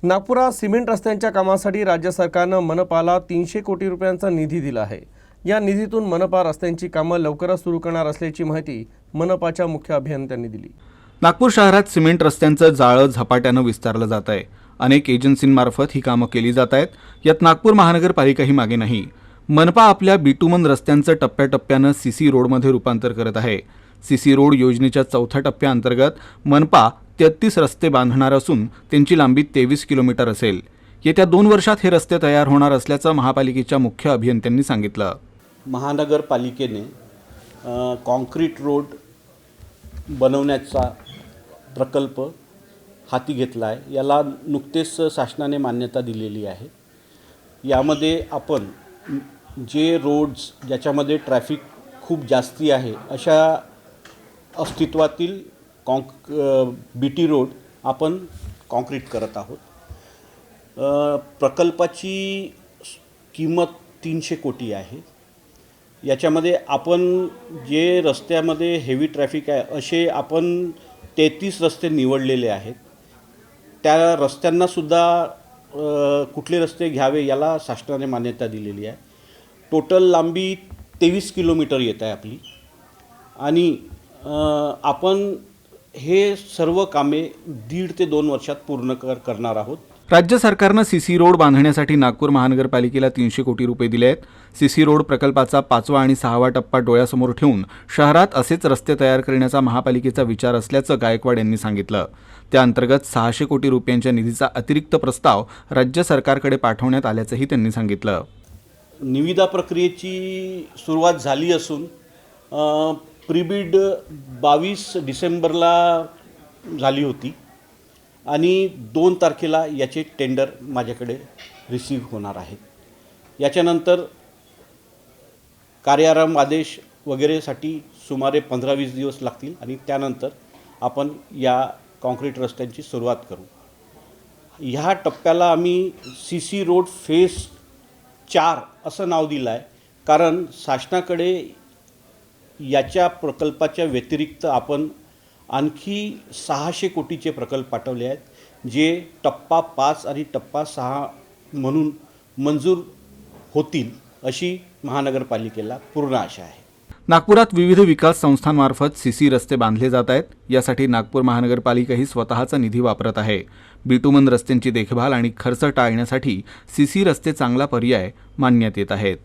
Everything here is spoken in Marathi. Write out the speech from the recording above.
नागपुरात सिमेंट रस्त्यांच्या कामासाठी राज्य सरकारनं मनपाला 300 कोटी रुपयांचा निधी दिला आहे। या निधीतून मनपा रस्त्यांची कामं लवकरच सुरू करणार असल्याची माहिती मनपाच्या मुख्य अभियंत्यांनी दिली। नागपूर शहरात सिमेंट रस्त्यांचं जाळं झपाट्यानं विस्तारलं जात आहे। अनेक एजन्सींमार्फत ही कामं केली जात आहेत। यात नागपूर महानगरपालिकाही मागे नाही। मनपा आपल्या बिटुमन रस्त्यांचं टप्प्याटप्प्यानं सीसी रोडमध्ये रूपांतर करत आहे। सीसी रोड योजनेच्या चौथ्या टप्प्याअंतर्गत मनपा 33 रस्ते बांधणार असून त्यांची लांबी 23 किलोमीटर असेल। येत्या 2 वर्षात हे रस्ते तयार होणार असल्याचं महापालिकेच्या मुख्य अभियंत्यांनी सांगितलं। महानगरपालिकेने कॉन्क्रीट रोड बनवण्याचा प्रकल्प हाती घेतला आहे। याला नुकतेच शासनाने मान्यता दिलेली आहे। यामध्ये आपण जे रोड्स ज्याच्यामध्ये ट्रॅफिक खूप जास्ती आहे अशा अस्तित्वातील बीटी रोड आपण कॉन्क्रीट करत आहोत। प्रकल्पाची किंमत 300 कोटी आहे। याच्यामध्ये आपण जे रस्त्यामध्ये हेवी ट्रॅफिक आहे असे आपण 33 रस्ते निवडलेले आहेत। त्या रस्त्यांनासुद्धा कुठले रस्ते घ्यावे याला शासनाने मान्यता दिलेली आहे। टोटल लांबी 23 किलोमीटर येत आहे आपली आणि आपण हे सर्व कामे 1.5 ते 2 वर्षात पूर्ण करणार आहोत। राज्य सरकारनं सीसी रोड बांधण्यासाठी नागपूर महानगरपालिकेला 300 कोटी रुपये दिले आहेत। सीसी रोड प्रकल्पाचा 5वा आणि 6वा टप्पा डोळ्यासमोर ठेवून शहरात असेच रस्ते तयार करण्याचा महापालिकेचा विचार असल्याचं गायकवाड यांनी सांगितलं। त्याअंतर्गत 600 कोटी रुपयांच्या निधीचा अतिरिक्त प्रस्ताव राज्य सरकारकडे पाठवण्यात आल्याचंही त्यांनी सांगितलं। निविदा प्रक्रियेची सुरुवात झाली असून प्रीबिड 22 डिसेंबरला झाली होती आणि 2 तारखेला याचे टेंडर माझ्याकडे रिसीव्ह होणार आहेत। याच्यानंतर कार्यारंभ आदेश वगैरेसाठी सुमारे 15-20 दिवस लागतील आणि त्यानंतर आपण या कॉन्क्रीट रस्त्यांची सुरुवात करू। ह्या टप्प्याला आम्ही सीसी रोड फेज 4 असं नाव दिलं आहे, कारण शासनाकडे याच्या प्रकल्पाच्या व्यतिरिक्त आपण आणखी 600 कोटीचे प्रकल्प पाठवले आहेत, जे टप्पा 5 आणि टप्पा 6 म्हणून मंजूर होतील अशी महानगरपालिकेला पूर्ण आशा आहे। नागपुरात विविध विकास संस्थांमार्फत सीसी रस्ते बांधले जात आहेत। यासाठी नागपूर महानगरपालिकाही स्वतःचा निधी वापरत आहे। बिटुमन रस्त्यांची देखभाल आणि खर्च टाळण्यासाठी सीसी रस्ते चांगला पर्याय मानण्यात येत आहेत।